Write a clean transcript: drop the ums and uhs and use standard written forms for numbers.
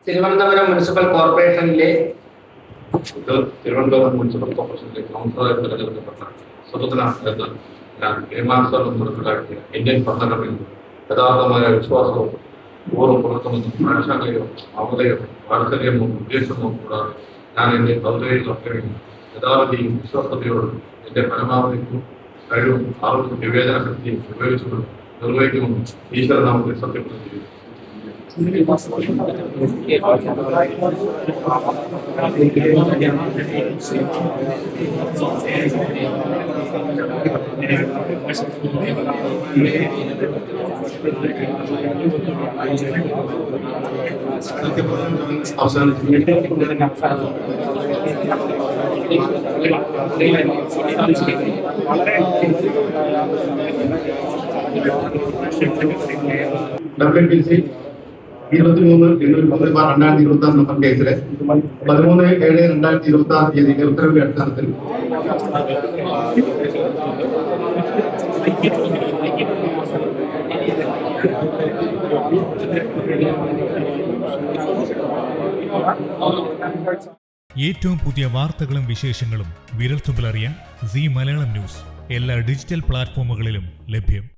Thiruvananthapuram municipal കോർപ്പറേഷനിലെ കൗൺസിലറായി തെരഞ്ഞെടുക്കപ്പെട്ട സുഭദ്രനാഥ് എന്ന ഞാൻ നിയമാനുസരണം നടപ്പിലാക്കിയ ഇന്ത്യൻ ഭരണഘടനയിൽ യഥാർത്ഥമായ വിശ്വാസവും പൂർവ്വം പുലർത്തുമെന്നും പ്രാശാലയോ അവതയോ വാത്സല്യമോ ഉദ്ദേശമോ കൂടാതെ ഞാൻ എൻ്റെ ഔദ്യോഗിക കർത്തവ്യം യഥാർത്ഥയും വിശ്വസ്തയോടും എൻ്റെ പരമാവധി കഴിവും അറിവും വിവേചന ശക്തിയും ഉപയോഗിച്ചുകൊണ്ട് നിർവഹിക്കുമെന്നും ഈശ്വരനാമത്തിൽ സത്യപ്രതിജ്ഞ WBC 23/2026 നമ്പർ കേസിലെ 13/7/2026 തീയതിയിലെ ഉത്തരവിന്റെ അടിസ്ഥാനത്തിൽ ഏറ്റവും പുതിയ വാർത്തകളും വിശേഷങ്ങളും വിരൽത്തുമ്പിലറിയാൻ സീ മലയാളം ന്യൂസ് എല്ലാ ഡിജിറ്റൽ പ്ലാറ്റ്ഫോമുകളിലും ലഭ്യം.